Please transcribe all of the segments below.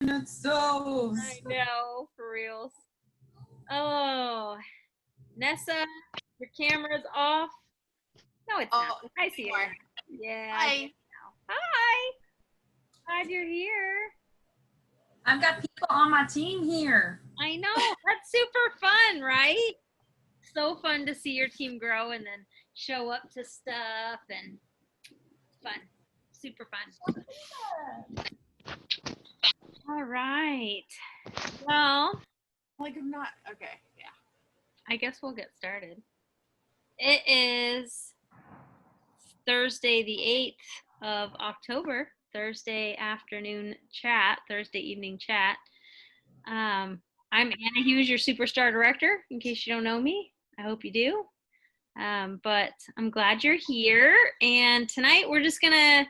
It's so. I know, for reals. Oh, Nessa, your camera's off. No, it's not. I see it. Yeah. Hi. Hi. Glad you're here. I've got people on my team here. I know. That's super fun, right? So fun to see your team grow and then show up to stuff and fun. Super fun. All right. Well, Like I'm not okay. Yeah. I guess we'll get started. It is Thursday, the 8th of October, Thursday afternoon chat, Thursday evening chat. I'm Anna Hughes, your Superstar Director, in case you don't know me. I hope you do. But I'm glad you're here. And tonight we're just going to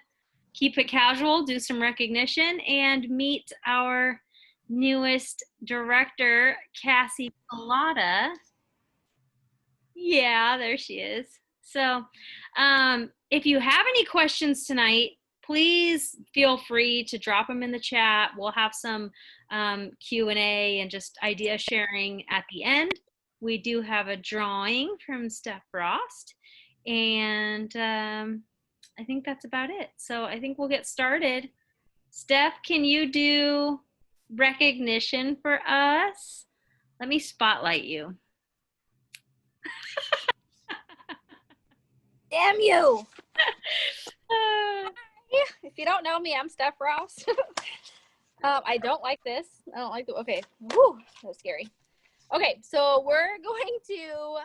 keep it casual, do some recognition, and meet our newest director, Cassie Culotta. Yeah, there she is. So if you have any questions tonight, please feel free to drop them in the chat. We'll have some Q&A and just idea sharing at the end. We do have a drawing from Steph Frost, and I think that's about it. So I think we'll get started. Steph, can you do recognition for us? Let me spotlight you. Damn you! If you don't know me, I'm Steph Ross. I don't like this. I don't like the. Okay, whew, that was scary. Okay, so we're going to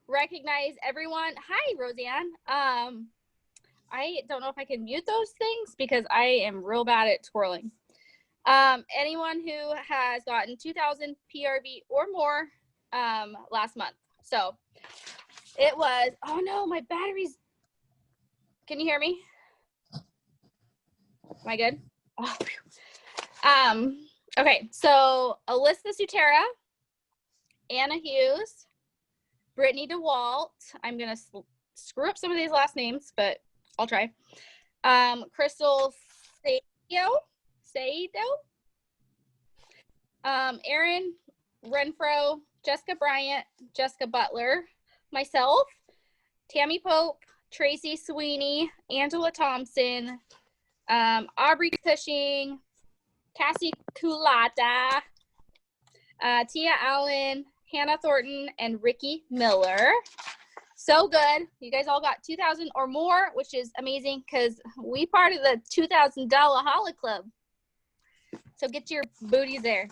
recognize everyone. Hi, Roseanne. I don't know if I can mute those things because I am real bad at twirling. Anyone who has gotten 2,000 PRV or more last month. So it was, oh no, my battery's, can you hear me? Am I good? Oh, okay, so Alyssa Sutera, Anna Hughes, Brittany DeWalt. I'm going to screw up some of these last names, but I'll try. Crystal Sado, Erin Renfro, Jessica Bryant, Jessica Butler, myself, Tammy Pope, Tracy Sweeney, Angela Thompson, Aubrey Cushing, Cassie Culotta, Tia Allen, Hannah Thornton, and Ricky Miller. So good. You guys all got 2,000 or more, which is amazing because we part of the $2,000 Holla Club. So get your booties there.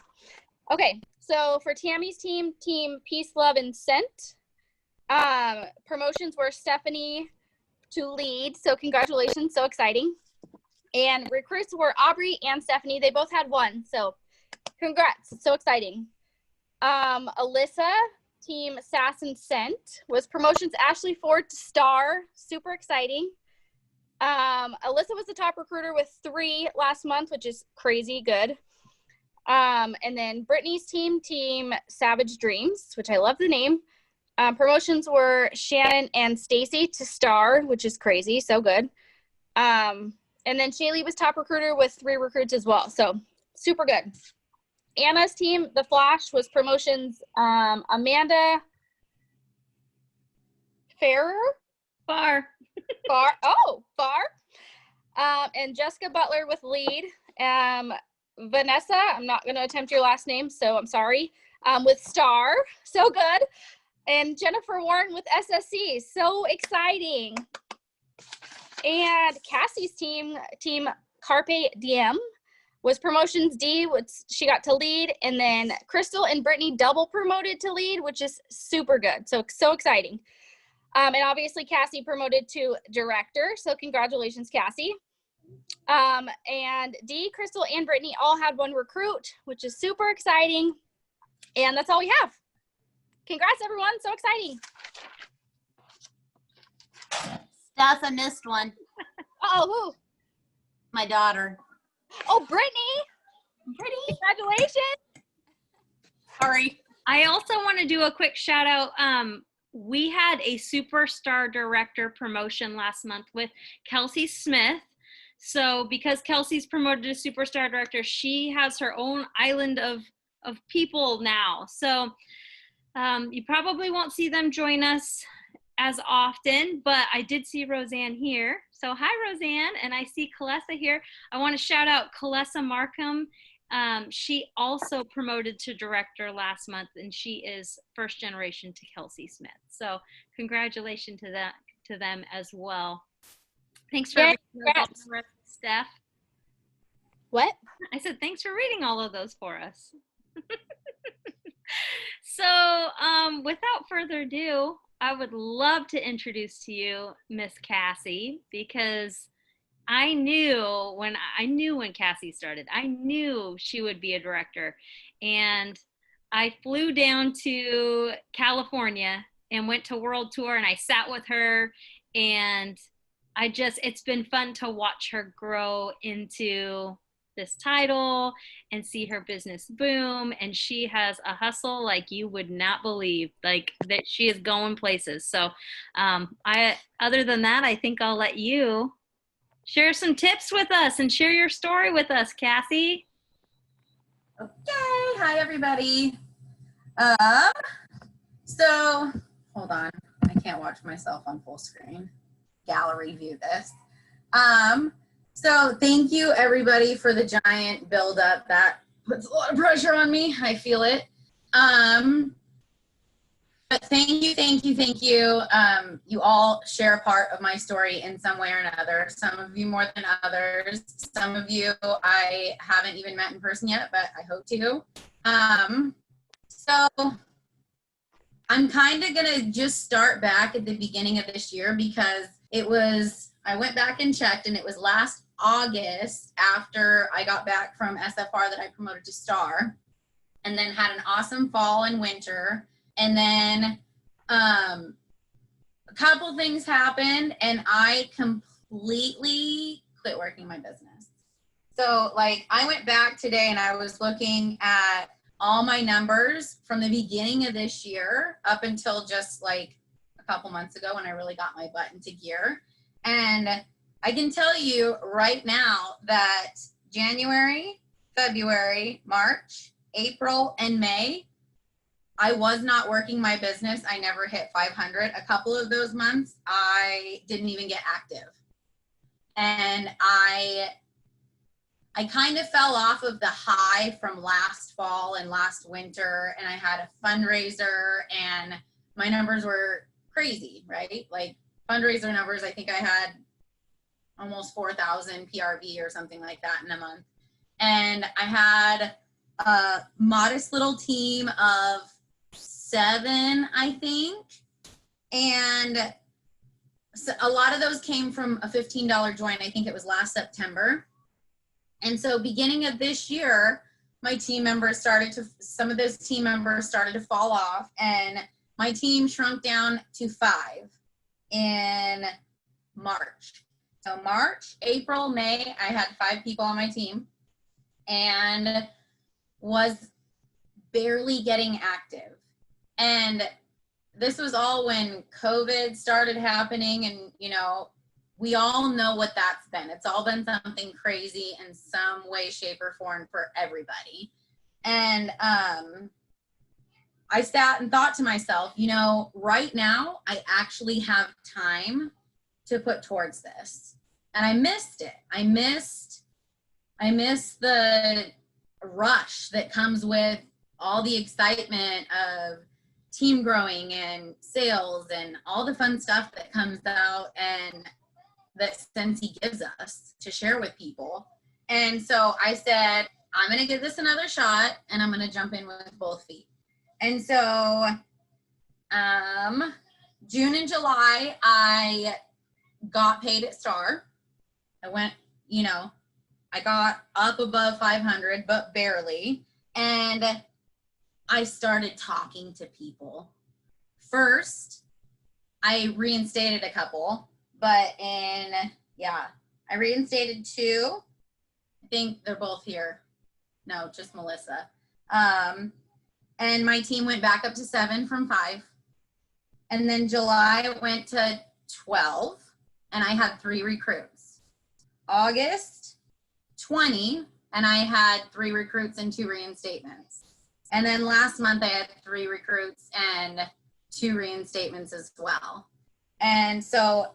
Okay, so for Tammy's team Peace, Love, and Scent. Promotions were Stephanie to lead, so congratulations, so exciting. And recruits were Aubrey and Stephanie. They both had one, so congrats, so exciting. Alyssa, team Sass and Scent, was promotions Ashley Ford to star, super exciting. Alyssa was the top recruiter with 3 last month, which is crazy good. And then Brittany's team Savage Dreams, which I love the name. Promotions were Shannon and Stacy to star, which is crazy, so good. And then Shaylee was top recruiter with 3 recruits as well, so super good. Anna's team, The Flash, was promotions Amanda Farr. And Jessica Butler with lead. Vanessa, I'm not going to attempt your last name, so I'm sorry, with star, so good. And Jennifer Warren with SSC, so exciting. And Cassie's team Carpe Diem, was promotions D, which she got to lead, and then Crystal and Brittany double promoted to lead, which is super good, so exciting. And obviously Cassie promoted to director, so congratulations, Cassie. And D, Crystal, and Brittany all had 1 recruit, which is super exciting. And that's all we have. Congrats, everyone. So exciting. Steph, I missed one. Oh, who? My daughter. Oh, Brittany. Congratulations. Sorry. I also want to do a quick shout out. We had a Superstar Director promotion last month with Kelsey Smith. So because Kelsey's promoted to superstar director, she has her own island of people now. So you probably won't see them join us as often, but I did see Roseanne here. So hi, Roseanne, and I see Calessa here. I want to shout out Calessa Markham. She also promoted to director last month, and she is first generation to Kelsey Smith. So congratulations to them as well. Thanks for reading those all for us, Steph. What? I said thanks for reading all of those for us. So without further ado, I would love to introduce to you Miss Cassie, because I knew when Cassie started, I knew she would be a director. And I flew down to California and went to World Tour, and I sat with her, and it's been fun to watch her grow into this title and see her business boom. And she has a hustle like you would not believe, like that she is going places. So other than that, I think I'll let you share some tips with us and share your story with us, Cassie. Okay, hi everybody. So hold on, I can't watch myself on full screen. Gallery view this. So thank you everybody for the giant buildup. That puts a lot of pressure on me. I feel it. But thank you. You all share a part of my story in some way or another. Some of you more than others. Some of you I haven't even met in person yet, but I hope to. So I'm kind of gonna just start back at the beginning of this year, because I went back and checked, and it was last August after I got back from SFR that I promoted to star, and then had an awesome fall and winter. And then a couple things happened, and I completely quit working my business. So like I went back today and I was looking at all my numbers from the beginning of this year up until just like a couple months ago when I really got my butt into gear. And I can tell you right now that January, February, March, April, and May, I was not working my business. I never hit 500. A couple of those months, I didn't even get active. And I kind of fell off of the high from last fall and last winter, and I had a fundraiser, and my numbers were crazy, right? Like fundraiser numbers, I think I had almost 4,000 PRV or something like that in a month. And I had a modest little team of 7, I think. And so a lot of those came from a $15 join. I think it was last September. And so beginning of this year, some of those team members started to fall off, and my team shrunk down to 5 in March. So March, April, May, I had 5 people on my team and was barely getting active. And this was all when COVID started happening, and we all know what that's been. It's all been something crazy in some way, shape, or form for everybody. And I sat and thought to myself, right now I actually have time to put towards this. And I missed it. I missed the rush that comes with all the excitement of team growing and sales and all the fun stuff that comes out and that Sensi gives us to share with people. And so I said, I'm going to give this another shot, and I'm going to jump in with both feet. And so June and July, I got paid at Star. I went, I got up above 500, but barely. And I started talking to people. First, I reinstated a couple, but I reinstated 2. I think they're both here. No, just Melissa. And my team went back up to 7 from 5. And then July went to 12, and I had 3 recruits. August, 20, and I had 3 recruits and 2 reinstatements. And then last month I had 3 recruits and 2 reinstatements as well. And so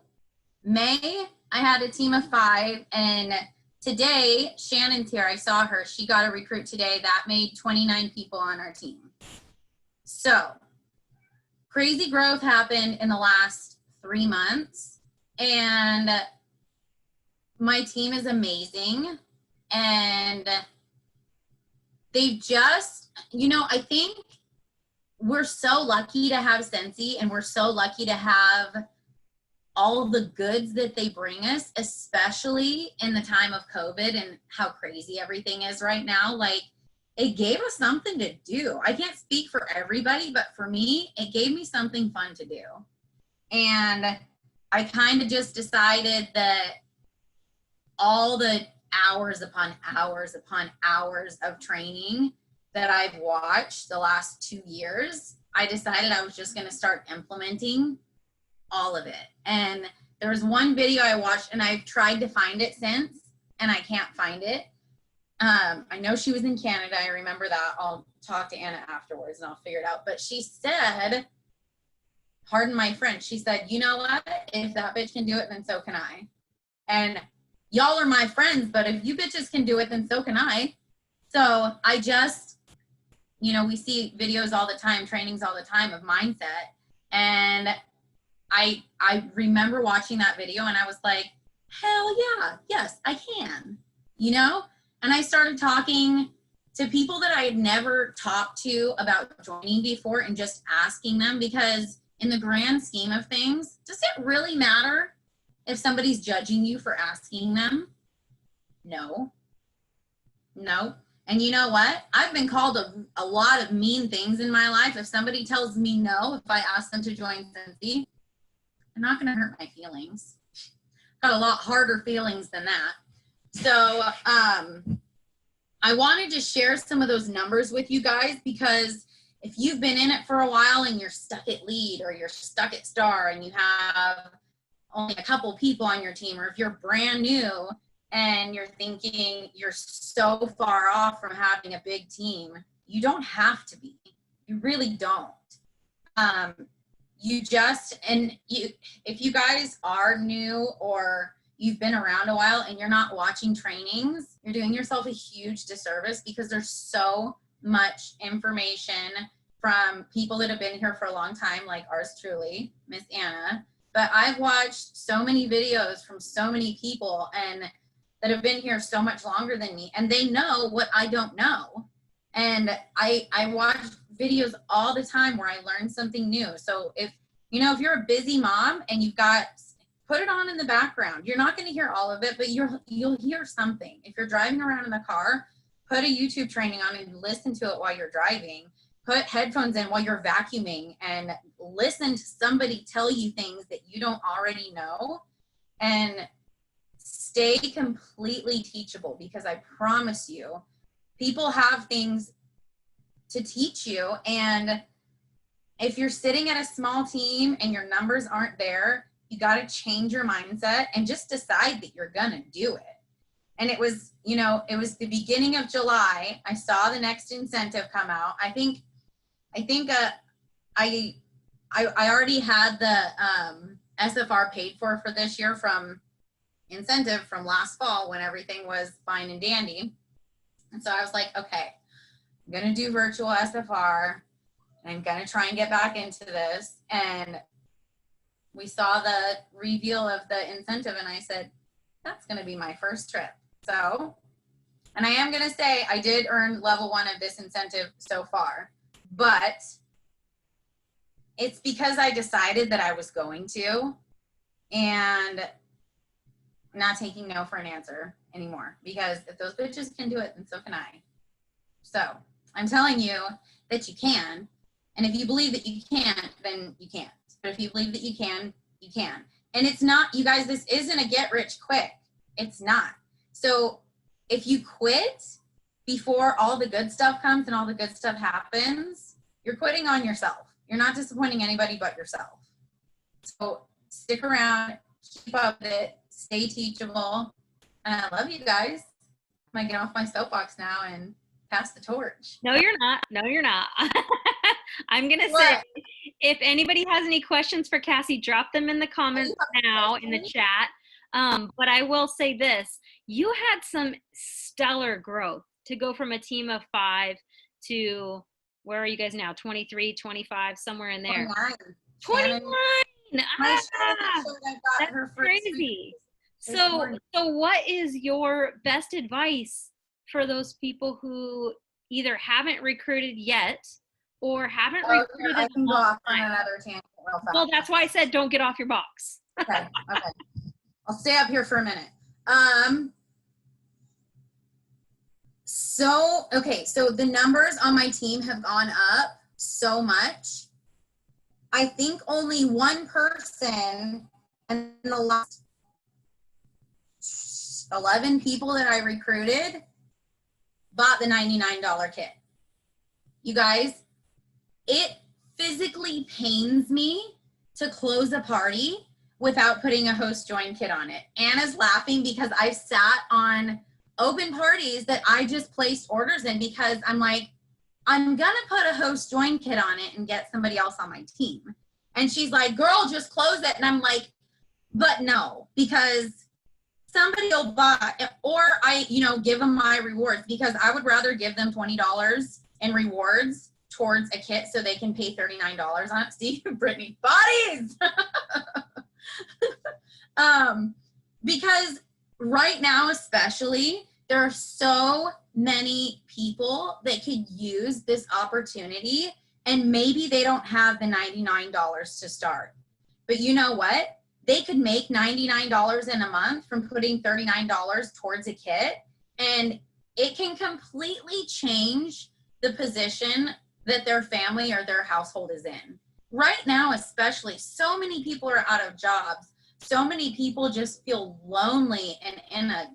May, I had a team of 5, and today, Shannon's here. I saw her. She got a recruit today. That made 29 people on our team. So crazy growth happened in the last 3 months, and my team is amazing. And they've just, I think we're so lucky to have Scentsy, and we're so lucky to have all the goods that they bring us, especially in the time of COVID and how crazy everything is right now. Like, it gave us something to do. I can't speak for everybody, but for me, it gave me something fun to do. And I kind of just decided that all the hours upon hours upon hours of training that I've watched the last 2 years, I decided I was just going to start implementing all of it. And there was one video I watched, and I've tried to find it since, and I can't find it. I know she was in Canada. I remember that. I'll talk to Anna afterwards and I'll figure it out. But she said, pardon my French, she said, you know what? If that bitch can do it, then so can I. And y'all are my friends, but if you bitches can do it, then so can I. So I just, we see videos all the time, trainings all the time of mindset. And I remember watching that video, and I was like, hell yeah, yes, I can, And I started talking to people that I had never talked to about joining before, and just asking them, because in the grand scheme of things, does it really matter if somebody's judging you for asking them? No. And you know what? I've been called a lot of mean things in my life. If somebody tells me no, if I ask them to join Scentsy, I'm not going to hurt my feelings. Got a lot harder feelings than that. So I wanted to share some of those numbers with you guys, because if you've been in it for a while and you're stuck at lead, or you're stuck at star, and you have only a couple people on your team, or if you're brand new and you're thinking you're so far off from having a big team, you don't have to be. You really don't. If you guys are new, or you've been around a while and you're not watching trainings, you're doing yourself a huge disservice, because there's so much information from people that have been here for a long time, like ours truly, Miss Anna. But I've watched so many videos from so many people and that have been here so much longer than me, and they know what I don't know. And I watch videos all the time where I learn something new. So if you're a busy mom and put it on in the background. You're not going to hear all of it, but you'll hear something. If you're driving around in the car, put a YouTube training on and listen to it while you're driving. Put headphones in while you're vacuuming, and listen to somebody tell you things that you don't already know, and stay completely teachable, because I promise you, people have things to teach you. And if you're sitting at a small team and your numbers aren't there, you got to change your mindset and just decide that you're going to do it. And it was the beginning of July. I saw the next incentive come out. I think I already had the SFR paid for this year from incentive from last fall, when everything was fine and dandy. And so I was like, okay, I'm going to do virtual SFR, and I'm going to try and get back into this. And we saw the reveal of the incentive, and I said, that's going to be my first trip. So, and I am going to say I did earn level 1 of this incentive so far, but it's because I decided that I was going to, and I'm not taking no for an answer anymore, because if those bitches can do it, then so can I. So I'm telling you that you can. And if you believe that you can't, then you can't. But if you believe that you can, you can. And it's not, you guys, this isn't a get rich quick. It's not. So if you quit before all the good stuff comes and all the good stuff happens, you're quitting on yourself. You're not disappointing anybody but yourself. So stick around, keep up with it, stay teachable, And I love you guys. I'm going to get off my soapbox now and pass the torch. No, you're not. No, you're not. I'm going to say, What? if anybody has any questions for Cassie, drop them in the comments now in the chat. But I will say this, you had some stellar growth to go from a team of 5 to, where are you guys now? 23, 25, somewhere in there. 29. 29. My Ah, Shannon showed I got that's her first crazy. this So morning. what is your best advice for those people who either haven't recruited yet or haven't Oh, recruited I in can a go long off on time? another tangent real fast. Well, that's why I said don't get off your box. Okay. I'll stay up here for a minute. So the numbers on my team have gone up so much. I think only one person in the last 11 people that I recruited bought the $99 kit. You guys, it physically pains me to close a party without putting a host join kit on it. Anna's laughing because I've sat on open parties that I just placed orders in because I'm like, I'm gonna put a host join kit on it and get somebody else on my team. And she's like, girl, just close it. And I'm like, but no, because somebody will buy, or I, give them my rewards, because I would rather give them $20 in rewards towards a kit so they can pay $39 on it. See, Brittany, bodies. Because right now, especially, there are so many people that could use this opportunity, and maybe they don't have the $99 to start. But you know what? They could make $99 in a month from putting $39 towards a kit, and it can completely change the position that their family or their household is in. Right now, especially, so many people are out of jobs. So many people just feel lonely and in a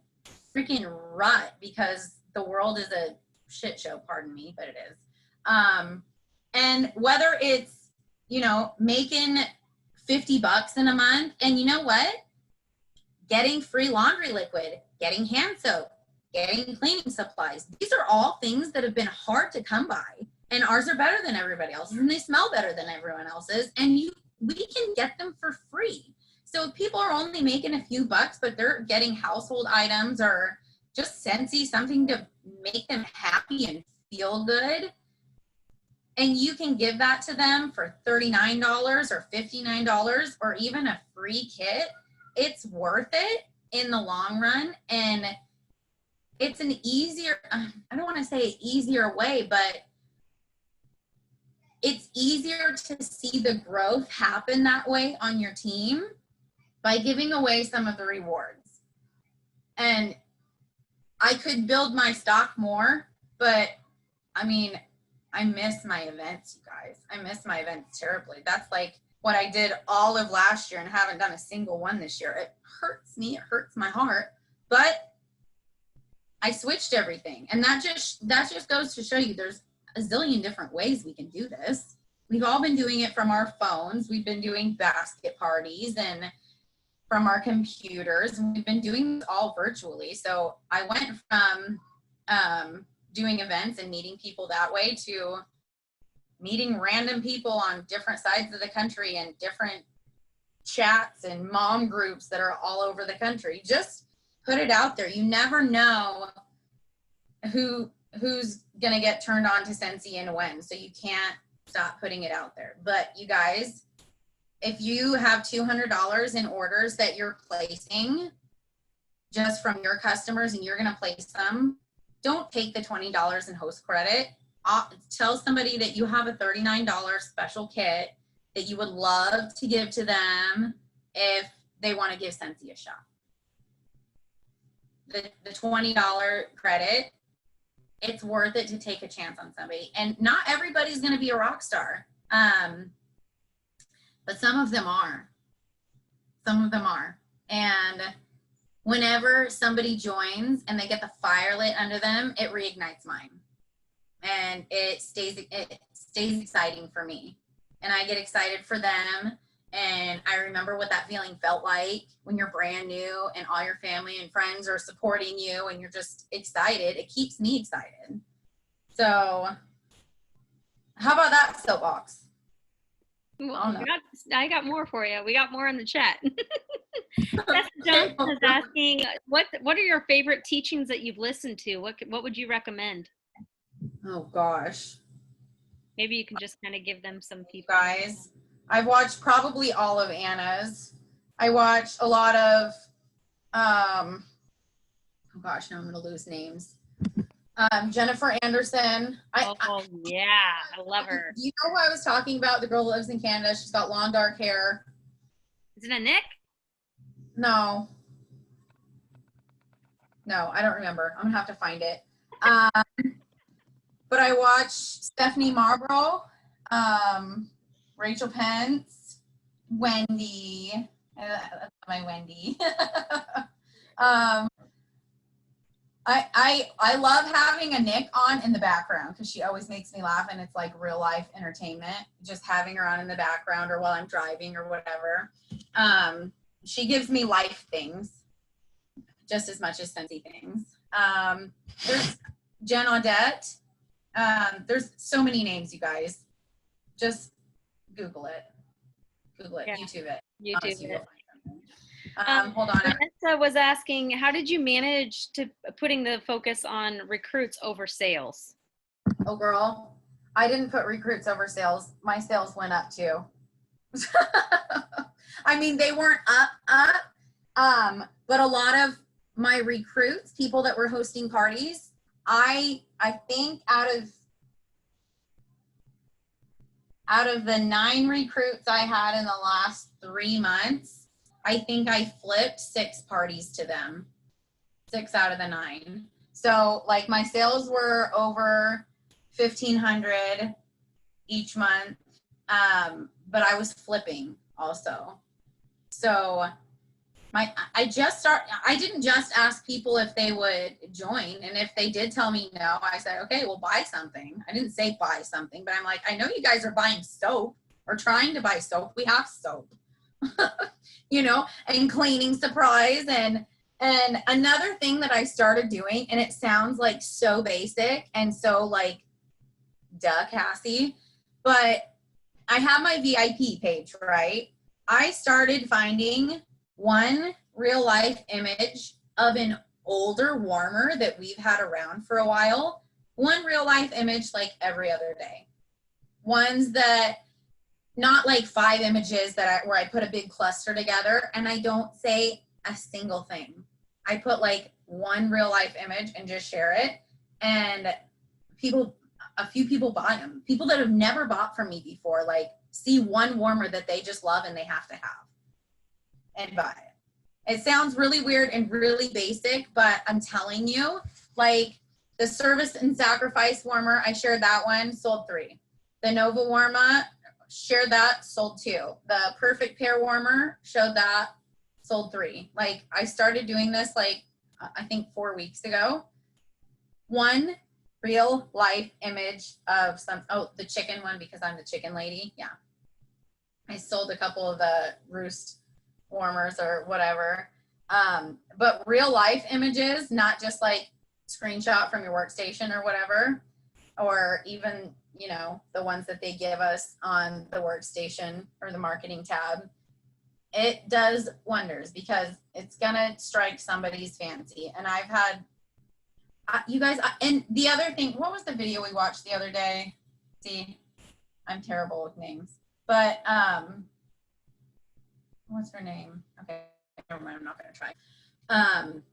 freaking rut because the world is a shit show, pardon me, but it is. And whether it's, making $50 in a month, and you know what? Getting free laundry liquid, getting hand soap, getting cleaning supplies. These are all things that have been hard to come by, and ours are better than everybody else's, and they smell better than everyone else's, and we can get them for free. So if people are only making a few bucks, but they're getting household items or just Scentsy, something to make them happy and feel good, and you can give that to them for $39 or $59 or even a free kit, it's worth it in the long run. And it's an easier, I don't want to say easier way, but it's easier to see the growth happen that way on your team by giving away some of the rewards. And I could build my stock more, but I mean, I miss my events, you guys. I miss my events terribly. That's like what I did all of last year and haven't done a single one this year. It hurts me. It hurts my heart. But I switched everything. And that just goes to show you there's a zillion different ways we can do this. We've all been doing it from our phones. We've been doing basket parties and from our computers. We've been doing this all virtually. So I went from doing events and meeting people that way to meeting random people on different sides of the country and different chats and mom groups that are all over the country. Just put it out there. You never know who's gonna get turned on to Scentsy and when, so you can't stop putting it out there. But you guys, if you have $200 in orders that you're placing just from your customers and you're gonna place them, don't take the $20 in host credit. Tell somebody that you have a $39 special kit that you would love to give to them if they want to give Scentsy a shot. The $20 credit, it's worth it to take a chance on somebody. And not everybody's going to be a rock star, but some of them are. Some of them are. And whenever somebody joins and they get the fire lit under them, it reignites mine. And it stays exciting for me. And I get excited for them. And I remember what that feeling felt like when you're brand new and all your family and friends are supporting you and you're just excited. It keeps me excited. So how about that soapbox? Well, I got more for you. We got more in the chat. Jessica Johnson is asking, what are your favorite teachings that you've listened to? What would you recommend? Oh gosh. Maybe you can just kind of give them some people. Guys, I've watched probably all of Anna's. I watched a lot of oh gosh, now I'm gonna lose names. Jennifer Anderson. Yeah, I love her. You know who I was talking about? The girl who lives in Canada. She's got long dark hair. Isn't it Nick? No, I don't remember. I'm gonna have to find it. But I watched Stephanie Marlborough, Rachel Pence, Wendy. That's my Wendy. I love having a Nick on in the background because she always makes me laugh, and it's like real life entertainment, just having her on in the background or while I'm driving or whatever. She gives me life things just as much as sensey things. There's Jen Audette. There's so many names, you guys. Just Google it. Yeah. YouTube it. YouTube it. Hold on. Vanessa was asking, how did you manage to putting the focus on recruits over sales? Oh, girl, I didn't put recruits over sales. My sales went up too. I mean, they weren't up, but a lot of my recruits, people that were hosting parties, I think out of the 9 recruits I had in the last 3 months, I think I flipped 6 parties to them. 6 out of the 9. So like my sales were over 1,500 each month, but I was flipping also. So I didn't just ask people if they would join, and if they did tell me no, I said, okay, well, buy something. I didn't say buy something, but I'm like, I know you guys are buying soap or trying to buy soap. We have soap. You know, and cleaning supplies. And another thing that I started doing, and it sounds like so basic and so like, duh, Cassie, but I have my VIP page, right? I started finding one real life image of an older warmer that we've had around for a while. One real life image like every other day. Ones that, not like 5 images where I put a big cluster together and I don't say a single thing. I put like one real life image and just share it. And a few people buy them. People that have never bought from me before, like see one warmer that they just love and they have to have and buy it. It sounds really weird and really basic, but I'm telling you, like the Service and Sacrifice warmer, I shared that one, sold 3. The Nova warmer, shared that, sold 2. The Perfect Pair warmer, showed that, sold 3. Like I started doing this like I think 4 weeks ago. One real life image of the chicken one, because I'm the chicken lady. Yeah. I sold a couple of the Roost warmers or whatever. But real life images, not just like screenshot from your workstation or whatever, or even, you know, the ones that they give us on the workstation or the marketing tab. It does wonders because it's gonna strike somebody's fancy. And I've had you guys, and the other thing, what was the video we watched the other day? See, I'm terrible with names, but what's her name? Okay, never mind, I'm not gonna try. Are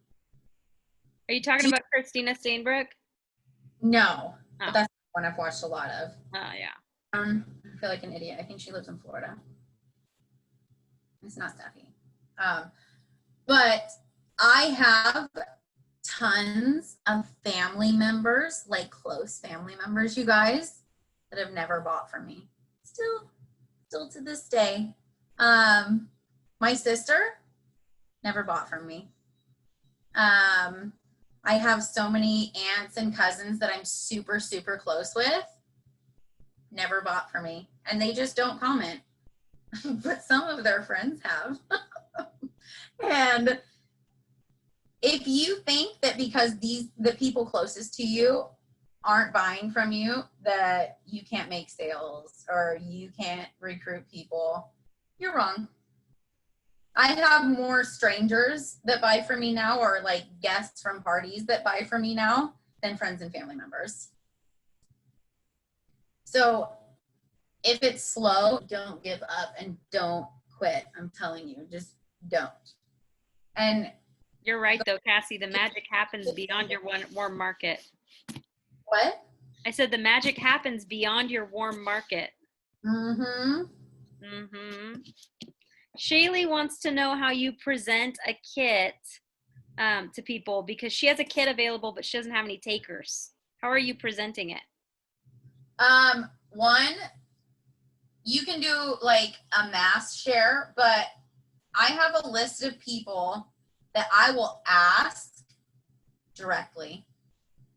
you talking about Christina Steinbrook? No, but that's one I've watched a lot of. Oh yeah. I feel like an idiot. I think she lives in Florida. It's not Steffi. But I have tons of family members, like close family members, you guys, that have never bought from me. Still to this day. My sister never bought from me. I have so many aunts and cousins that I'm super, super close with. Never bought from me. And they just don't comment. but some of their friends have. And if you think that because the people closest to you aren't buying from you, that you can't make sales or you can't recruit people, you're wrong. I have more strangers that buy from me now, or like guests from parties that buy from me now, than friends and family members. So if it's slow, don't give up and don't quit. I'm telling you, just don't. And You're right, though, Cassie. The magic happens beyond your warm market. what? I said the magic happens beyond your warm market. Mm-hmm. Mm-hmm. Shaylee wants to know how you present a kit to people, because she has a kit available, but she doesn't have any takers. How are you presenting it? One, you can do like a mass share, but I have a list of people that I will ask directly,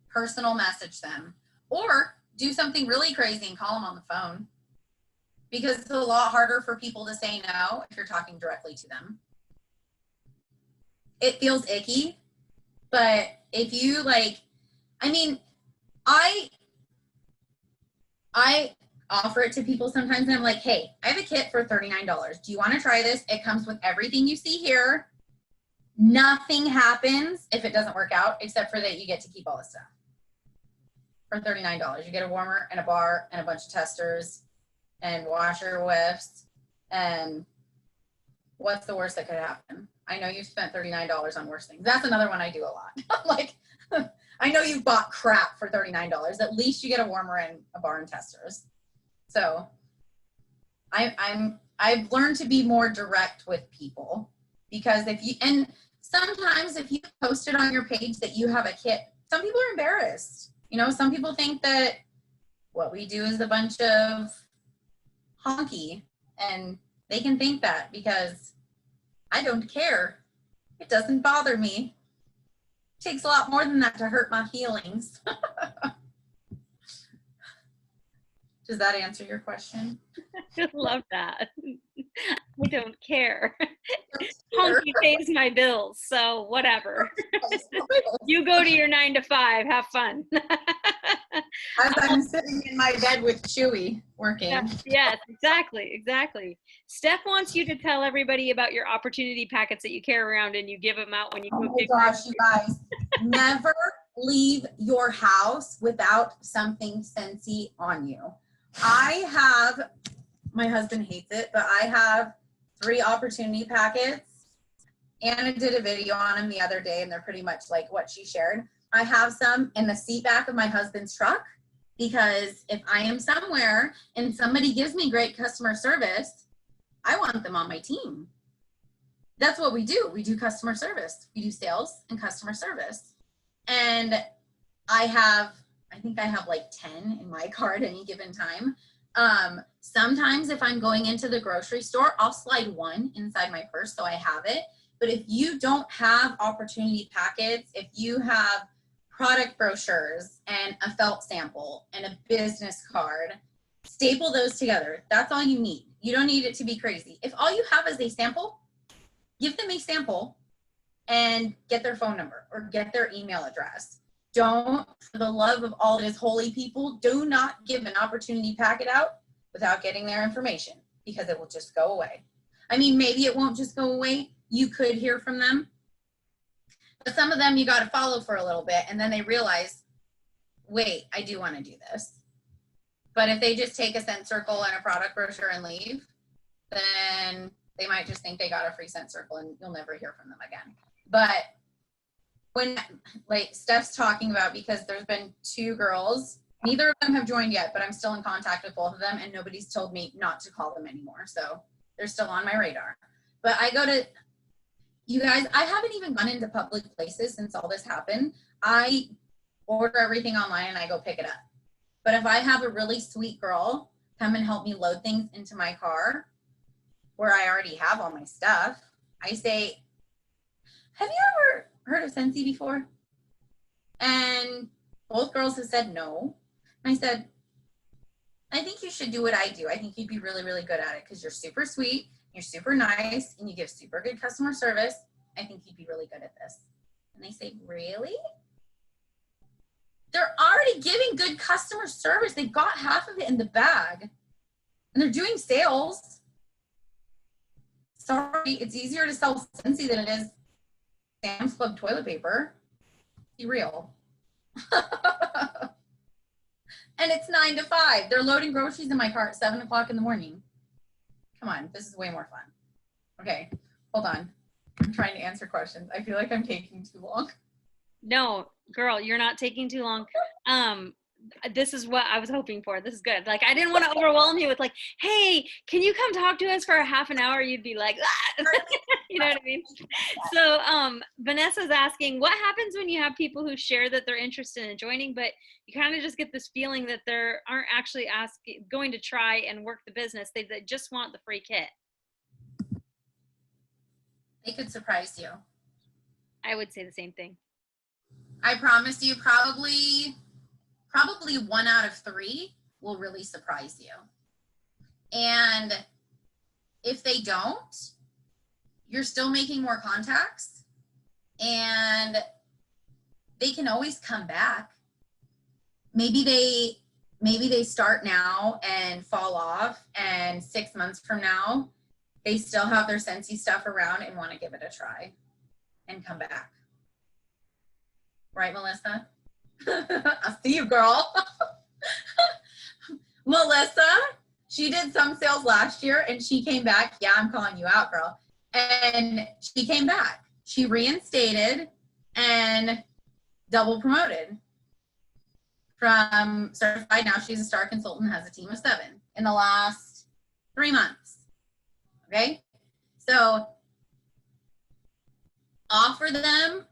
personal message them, or do something really crazy and call them on the phone, because it's a lot harder for people to say no if you're talking directly to them. It feels icky, but if you like, I mean, I offer it to people sometimes, and I'm like, hey, I have a kit for $39. Do you want to try this? It comes with everything you see here. Nothing happens if it doesn't work out, except for that you get to keep all the stuff. For $39, you get a warmer and a bar and a bunch of testers and washer whiffs. And what's the worst that could happen? I know you've spent $39 on worse things. That's another one I do a lot. Like, I know you've bought crap for $39. At least you get a warmer and a bar and testers. So I've learned to be more direct with people, because sometimes if you post it on your page that you have a kit, some people are embarrassed. You know, some people think that what we do is a bunch of honky, and they can think that, because I don't care. It doesn't bother me. It takes a lot more than that to hurt my feelings. Does that answer your question? I love that. I don't care. Honky pays my bills, so whatever. You go to your 9 to 5. Have fun. As I'm sitting in my bed with Chewy working. Yes, exactly. Steph wants you to tell everybody about your opportunity packets that you carry around and you give them out when you go. Oh my gosh, you guys. Never leave your house without something Scentsy on you. My husband hates it, but I have 3 opportunity packets. Anna did a video on them the other day, and they're pretty much like what she shared. I have some in the seat back of my husband's truck, because if I am somewhere and somebody gives me great customer service, I want them on my team. That's what we do. We do customer service. We do sales and customer service. And I think I have like 10 in my car at any given time. Sometimes if I'm going into the grocery store, I'll slide 1 inside my purse so I have it. But if you don't have opportunity packets, if you have product brochures and a felt sample and a business card, staple those together. That's all you need. You don't need it to be crazy. If all you have is a sample, give them a sample and get their phone number or get their email address. Don't, for the love of all that is holy, people, do not give an opportunity packet out without getting their information, because it will just go away. I mean, maybe it won't just go away. You could hear from them. But some of them you got to follow for a little bit, and then they realize, wait, I do want to do this. But if they just take a scent circle and a product brochure and leave, then they might just think they got a free scent circle and you'll never hear from them again. But when, like Steph's talking about, because there's been 2 girls, neither of them have joined yet, but I'm still in contact with both of them, and nobody's told me not to call them anymore. So they're still on my radar. But you guys, I haven't even gone into public places since all this happened. I order everything online and I go pick it up. But if I have a really sweet girl come and help me load things into my car where I already have all my stuff, I say, have you ever heard of Scentsy before? And both girls have said no. And I said, I think you should do what I do. I think you'd be really, really good at it because you're super sweet, you're super nice, and you give super good customer service. I think you'd be really good at this. And they say, really? They're already giving good customer service. They've got half of it in the bag. And they're doing sales. Sorry, it's easier to sell Scentsy than it is Sam's Club toilet paper. Be real. And it's 9 to 5. They're loading groceries in my car at 7 o'clock in the morning. Come on, this is way more fun. Okay, hold on. I'm trying to answer questions. I feel like I'm taking too long. No, girl, you're not taking too long. This is what I was hoping for. This is good. Like, I didn't want to overwhelm you with like, hey, can you come talk to us for a half an hour? You'd be like, ah! You know what I mean? So Vanessa's asking, what happens when you have people who share that they're interested in joining, but you kind of just get this feeling that they aren't actually going to try and work the business. They just want the free kit. They could surprise you. I would say the same thing. I promise you, probably 1 out of 3 will really surprise you. And if they don't, you're still making more contacts and they can always come back. Maybe they start now and fall off, and 6 months from now, they still have their Scentsy stuff around and want to give it a try and come back. Right, Melissa? I'll see you, girl. Melissa, she did some sales last year and she came back. Yeah, I'm calling you out, girl. And she came back. She reinstated and double promoted from certified. Now she's a star consultant, has a team of 7 in the last 3 months. Okay. So offer them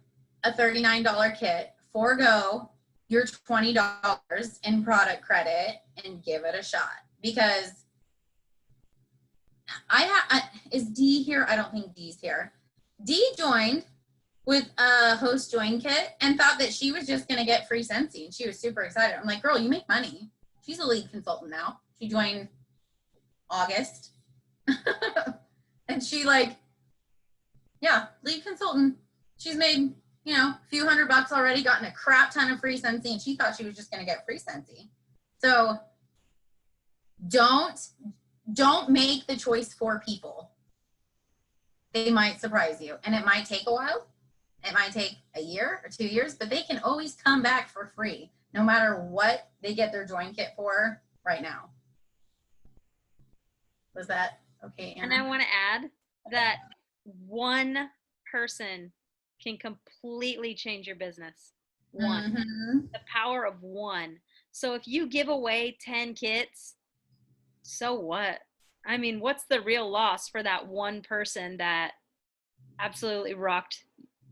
a $39 kit, forego your $20 in product credit and give it a shot. Because is Dee here? I don't think Dee's here. Dee joined with a host join kit and thought that she was just going to get free Scentsy, and she was super excited. I'm like, girl, you make money. She's a lead consultant now. She joined August. And she lead consultant. She's made, a few $100 already, gotten a crap ton of free Scentsy, and she thought she was just going to get free Scentsy. So don't make the choice for people. They might surprise you, and it might take a while. It might take a year or 2 years, but they can always come back for free, no matter what they get their join kit for right now. Was that okay, Anna? And I want to add that one person can completely change your business. One. Mm-hmm. The power of one. So if you give away 10 kits, so what? I mean, what's the real loss for that one person that absolutely rocked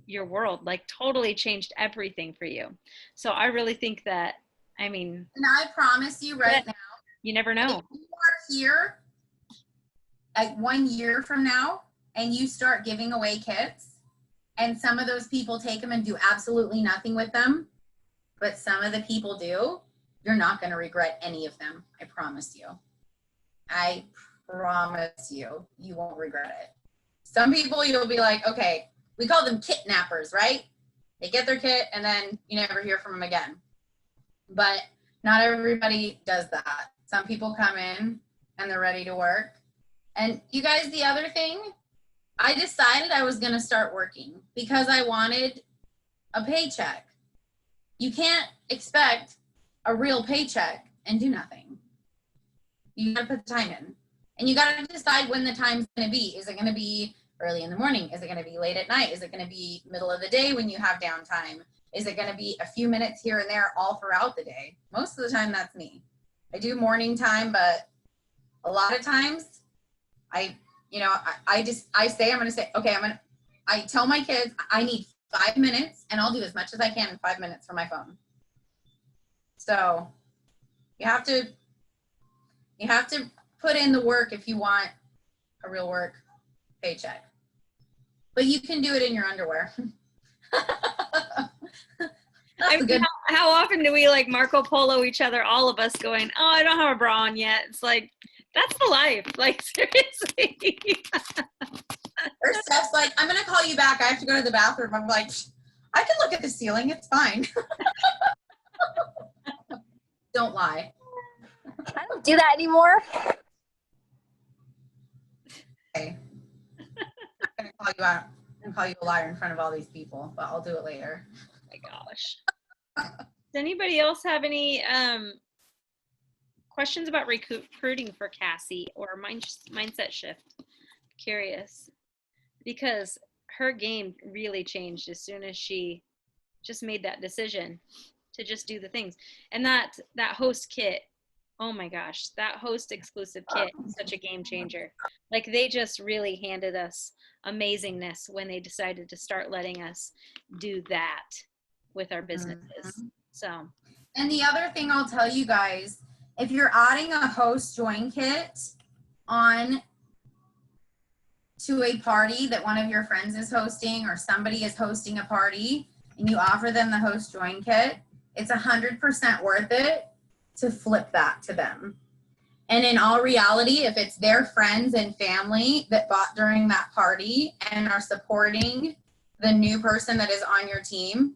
your world, like totally changed everything for you? So I really think that, and I promise you right now, you never know. If you are here at 1 year from now and you start giving away kits, and some of those people take them and do absolutely nothing with them, but some of the people do, you're not going to regret any of them. I promise you. I promise you, you won't regret it. Some people you'll be like, okay, we call them kidnappers, right? They get their kit and then you never hear from them again. But not everybody does that. Some people come in and they're ready to work. And you guys, the other thing, I decided I was going to start working because I wanted a paycheck. You can't expect a real paycheck and do nothing. You got to put the time in. And you got to decide when the time's going to be. Is it going to be early in the morning? Is it going to be late at night? Is it going to be middle of the day when you have downtime? Is it going to be a few minutes here and there all throughout the day? Most of the time, that's me. I do morning time, but a lot of times I tell my kids I need 5 minutes and I'll do as much as I can in 5 minutes for my phone. So you have to put in the work if you want a real work paycheck. But you can do it in your underwear. That's I a mean, good. how often do we like Marco Polo each other, all of us going, oh, I don't have a bra on yet. It's like, that's the life. Like, seriously. Or Steph's like, I'm gonna call you back. I have to go to the bathroom. I'm like, I can look at the ceiling. It's fine. Don't lie. I don't do that anymore. Okay. I'm gonna call you out and call you a liar in front of all these people, but I'll do it later. Oh my gosh. Does anybody else have any questions about recruiting for Cassie or mindset shift? Curious, because her game really changed as soon as she just made that decision to just do the things. And that host kit, oh my gosh, that host exclusive kit is such a game changer. Like, they just really handed us amazingness when they decided to start letting us do that with our businesses. So, And the other thing I'll tell you guys, if you're adding a host join kit on to a party that one of your friends is hosting or somebody is hosting a party and you offer them the host join kit, it's 100% worth it to flip that to them. And in all reality, if it's their friends and family that bought during that party and are supporting the new person that is on your team,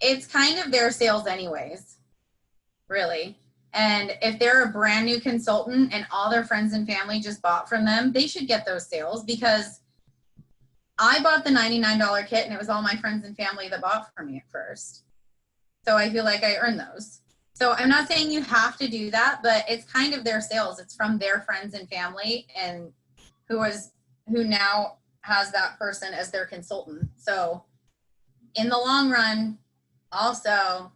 it's kind of their sales anyways, really. And if they're a brand new consultant and all their friends and family just bought from them, they should get those sales, because I bought the $99 kit and it was all my friends and family that bought from me at first. So I feel like I earned those. So I'm not saying you have to do that, but it's kind of their sales. It's from their friends and family and who now has that person as their consultant. So in the long run, also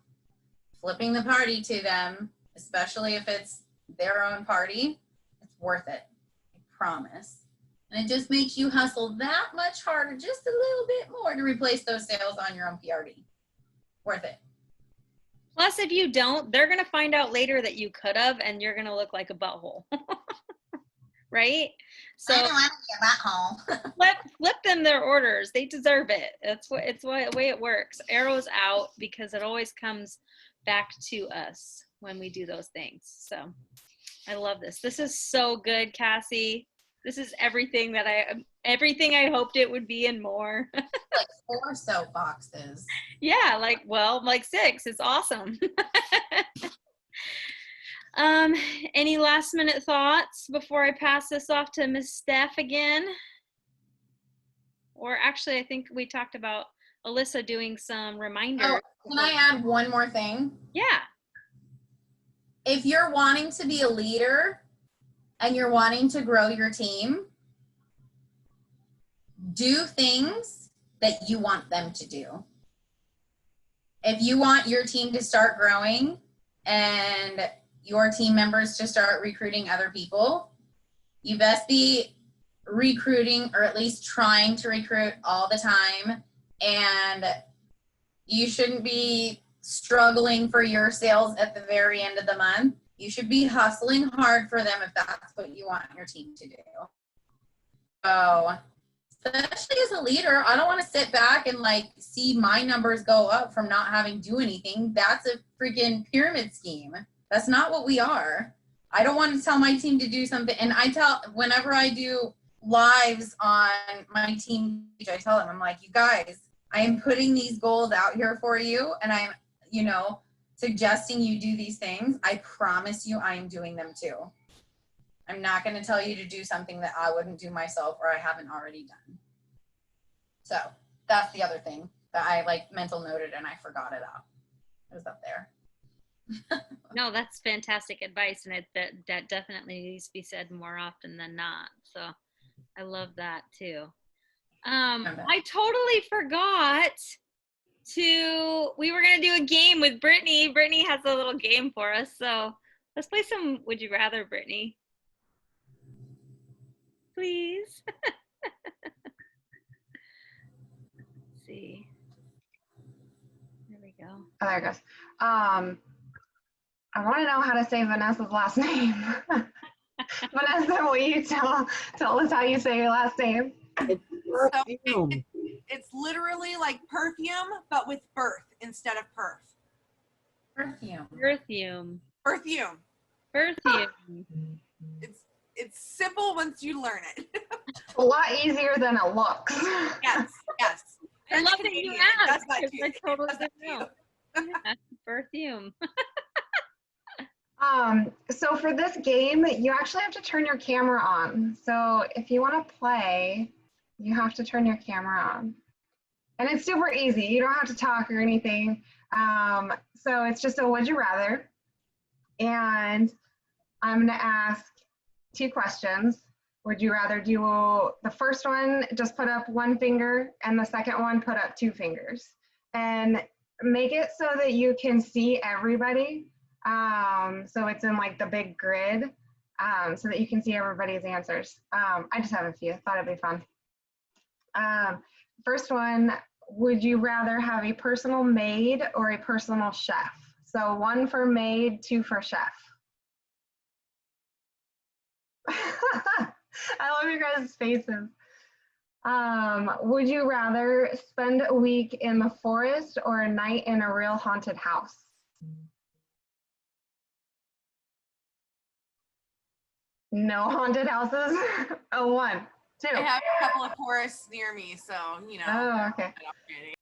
flipping the party to them, especially if it's their own party, it's worth it. I promise. And it just makes you hustle that much harder, just a little bit more, to replace those sales on your own PRD. Worth it. plus, if you don't, they're going to find out later that you could have, and you're going to look like a butthole. Right? So I don't want to be a butthole. flip them their orders. They deserve it. It's the way it works. Arrows out, because it always comes back to us when we do those things. So I love this. This is so good, Cassie. This is everything I hoped it would be and more. Like 4 soap boxes. Yeah, like 6. It's awesome. Any last minute thoughts before I pass this off to Miss Steph again? Or actually, I think we talked about Alyssa doing some reminders. Oh, can I add one more thing? Yeah. If you're wanting to be a leader and you're wanting to grow your team, do things that you want them to do. If you want your team to start growing and your team members to start recruiting other people, you best be recruiting, or at least trying to recruit all the time. And you shouldn't be struggling for your sales at the very end of the month. You should be hustling hard for them if that's what you want your team to do. So, especially as a leader, I don't want to sit back and like see my numbers go up from not having to do anything. That's a freaking pyramid scheme. That's not what we are. I don't want to tell my team to do something. And whenever I do lives on my team, I tell them, I'm like, you guys, I am putting these goals out here for you. And I'm, suggesting you do these things. I promise you I am doing them too. I'm not going to tell you to do something that I wouldn't do myself or I haven't already done. So that's the other thing that I mental noted and I forgot it out. It was up there. No, that's fantastic advice, and that definitely needs to be said more often than not. So I love that too. I totally forgot we were going to do a game with Brittany. Brittany has a little game for us. So let's play some Would You Rather, Brittany. Please. Let's see. There we go. Oh, there it goes. I want to know how to say Vanessa's last name. Vanessa, will you tell us how you say your last name? It's perfume. It's literally like perfume, but with birth instead of perf. Perfume. Perfume. Perfume. Perfume. It's simple once you learn it. A lot easier than it looks. Yes, yes. I And love that Canadian, you it does asked, that because too. I It totally does that didn't too. know. Yeah, perfume. So for this game, you actually have to turn your camera on. So if you want to play, you have to turn your camera on. And it's super easy. You don't have to talk or anything. So it's just a would you rather. And I'm going to ask 2 questions. Would you rather do the first one, just put up 1 finger, and the second one, put up 2 fingers? And make it so that you can see everybody. So it's in like the big grid, so that you can see everybody's answers. I just have a few, thought it'd be fun. First one, would you rather have a personal maid or a personal chef? So 1 for maid, 2 for chef. I love your guys' faces. Would you rather spend a week in the forest or a night in a real haunted house? No haunted houses? Oh, 1, 2. I have a couple of forests near me, so, you know. Oh, okay. an opportunity.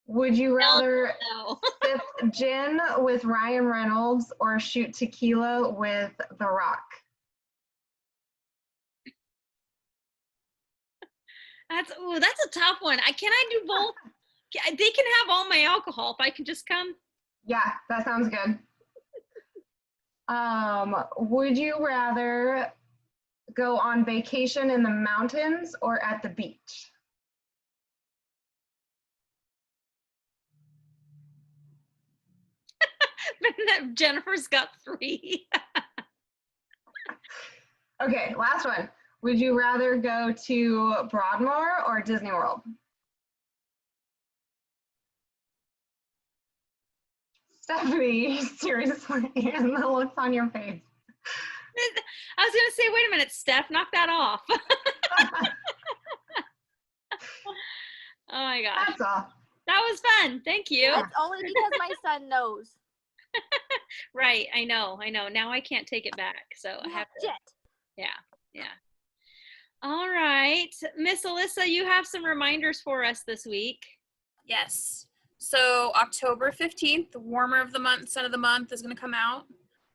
Would you rather No. sip gin with Ryan Reynolds or shoot tequila with The Rock? That's a tough one. Can I do both? They can have all my alcohol if I can just come. Yeah, that sounds good. Would you rather go on vacation in the mountains or at the beach? Jennifer's got 3. Okay, last one. Would you rather go to Broadmoor or Disney World? Stephanie, seriously, and the looks on your face. I was gonna say, wait a minute, Steph, knock that off. Oh my gosh, That's all. that was fun. Thank you. Yeah. It's only because my son knows. Right, I know. Now I can't take it back, so I have to. Shit. Yeah. All right, Miss Alyssa, you have some reminders for us this week. Yes. So October 15th, Warmer of the Month, Scent of the Month is going to come out.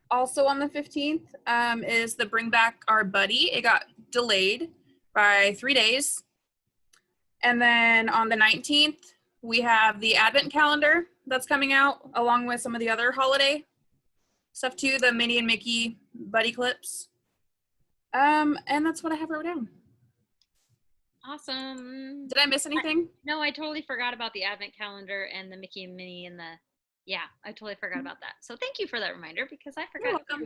Also on the 15th is the Bring Back Our Buddy. It got delayed by 3 days. And then on the 19th, we have the Advent calendar that's coming out, along with some of the other holiday stuff too, the Minnie and Mickey buddy clips. And that's what I have wrote down. Awesome. Did I miss anything? No, I totally forgot about the Advent calendar and the Mickey and Minnie and I totally forgot about that. So thank you for that reminder, because I forgot. You're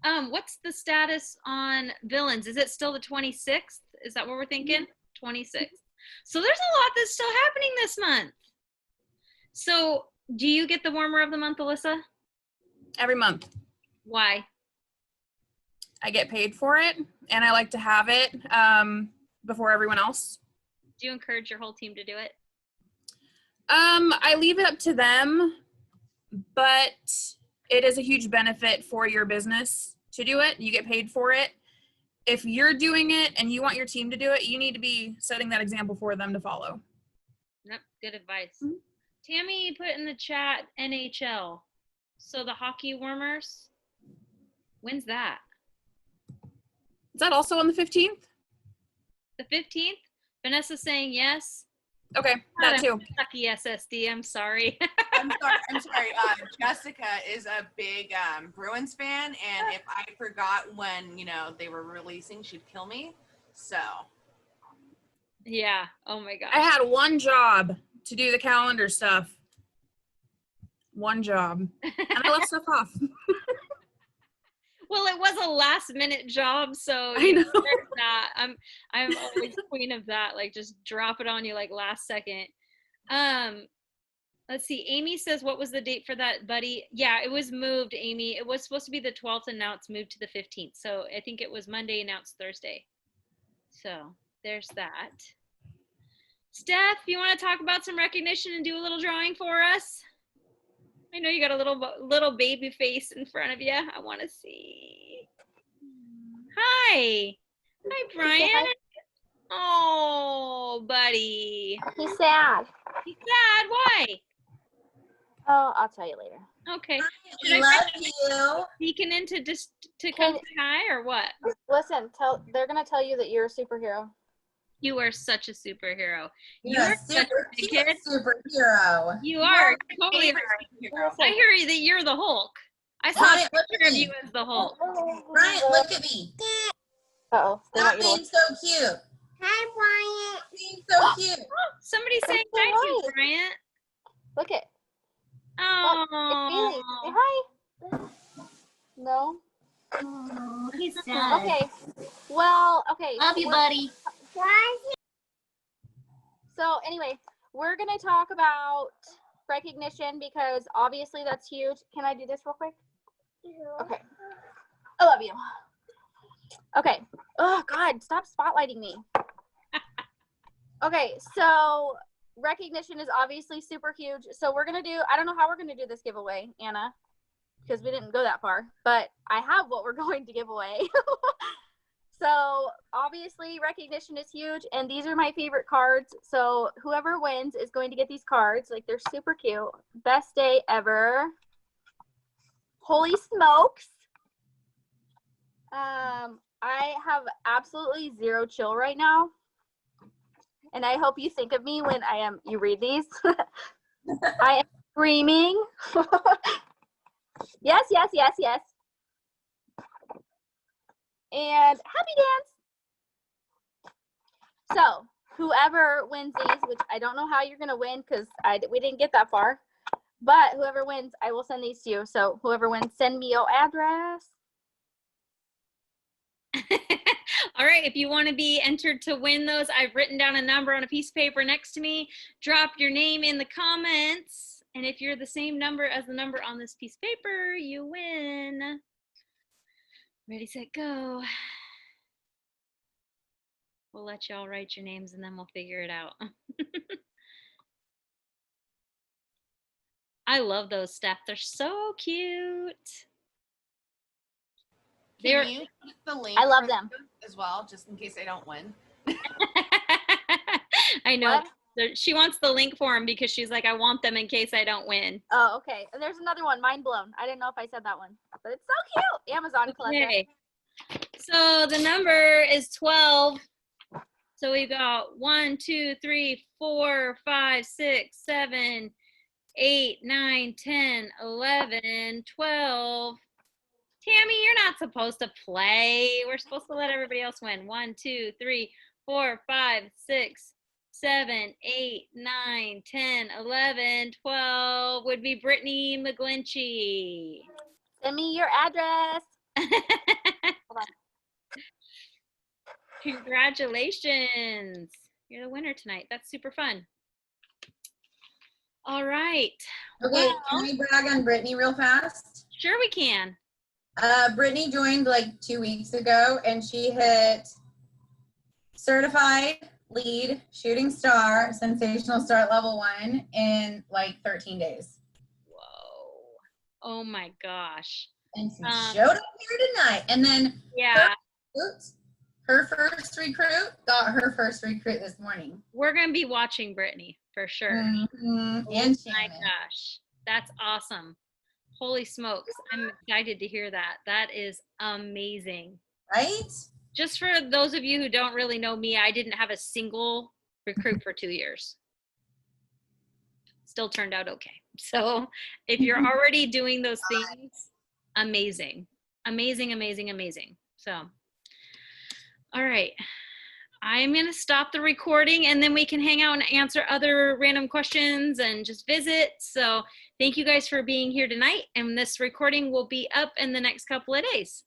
welcome. What's the status on Villains? Is it still the 26th? Is that what we're thinking? 26th. So there's a lot that's still happening this month. So do you get the Warmer of the Month, Alyssa? Every month. Why? I get paid for it, and I like to have it before everyone else. Do you encourage your whole team to do it? I leave it up to them, but it is a huge benefit for your business to do it. You get paid for it. If you're doing it and you want your team to do it, you need to be setting that example for them to follow. Yep, good advice. Mhm. Tammy put in the chat NHL. So the hockey warmers, when's that? Is that also on the 15th? The 15th? Vanessa's saying yes. Okay, that too. Kentucky SSD, I'm sorry. I'm sorry. Jessica is a big Bruins fan, and if I forgot when, they were releasing, she'd kill me. So. Yeah. Oh my gosh. I had one job to do the calendar stuff. One job. And I left stuff off. Well, it was a last minute job, so I know. there's that. I'm always queen of that. Like, just drop it on you like last second. Let's see. Amy says, what was the date for that, buddy? Yeah, it was moved, Amy. It was supposed to be the 12th, and now it's moved to the 15th. So I think it was Monday, and now it's Thursday. So there's that. Steph, you want to talk about some recognition and do a little drawing for us? I know you got a little baby face in front of you. I want to see. Hi. Hi, Brian. Oh, buddy. He's sad. He's sad. Why? Oh, I'll tell you later. Okay. We Should I love bring you. Deacon in to come say hi or what? Listen, they're gonna tell you that you're a superhero. You are such a superhero. You're a such super a cute kid. superhero. You are totally. Favorite superhero. I hear that you're the Hulk. I saw Brian, a look picture at of me. you as the Hulk. Brian, look at me. Uh-oh. They Stop want you to being so cute. Hi, Brian. Being so cute. Somebody's saying That's hi to you, right. Bryant. look it. Oh. It's Bailey. Say hi. No. Oh, he's sad. Okay. Well, okay. Love you, buddy. So anyway, we're gonna talk about recognition because obviously that's huge. Can I do this real quick? Okay. I love you. Okay. Oh God, stop spotlighting me. Okay, so recognition is obviously super huge. So we're gonna do, I don't know how we're gonna do this giveaway, Anna, because we didn't go that far, but I have what we're going to give away. So obviously recognition is huge, and these are my favorite cards. So whoever wins is going to get these cards. Like, they're super cute. Best day ever. Holy smokes. I have absolutely zero chill right now, and I hope you think of me when you read these. I am screaming. Yes, yes, yes, yes. And happy dance. So whoever wins these, which I don't know how you're gonna win because we didn't get that far, but whoever wins, I will send these to you. So whoever wins, send me your address. All right, if you want to be entered to win those, I've written down a number on a piece of paper next to me. Drop your name in the comments, and if you're the same number as the number on this piece of paper, you win. Ready, set, go. We'll let y'all write your names and then we'll figure it out. I love those, Steph. They're so cute. Can you keep the link? I love for them as well, just in case I don't win. I know. What? She wants the link for them because she's like, I want them in case I don't win. Oh, okay. And there's another one, mind blown. I didn't know if I said that one, but it's so cute. Amazon Culotta. Okay. So the number is 12. So we got 1, 2, 3, 4, 5, 6, 7, 8, 9, 10, 11, 12. Tammy, you're not supposed to play. We're supposed to let everybody else win. 1, 2, 3, 4, 5, 6, 7, 8, 9, 10, 11, 12 would be Brittany McGlinchey. Send me your address. Congratulations. You're the winner tonight. That's super fun. All right. Okay, Well, can we brag on Brittany real fast? sure we can. Brittany joined like 2 weeks ago, and she hit certified lead, shooting star, sensational start level 1 in like 13 days. Whoa. Oh my gosh. And she showed up here tonight. And then Yeah. her first recruit got her first recruit this morning. We're going to be watching Brittany for sure. Mm-hmm. Oh And my Shannon. gosh. That's awesome. Holy smokes. I'm excited to hear that. That is amazing. Right? Just for those of you who don't really know me, I didn't have a single recruit for 2 years. Still turned out okay. So if you're already doing those things, amazing. Amazing, amazing, amazing. So, all right. I'm going to stop the recording and then we can hang out and answer other random questions and just visit. So thank you guys for being here tonight. And this recording will be up in the next couple of days.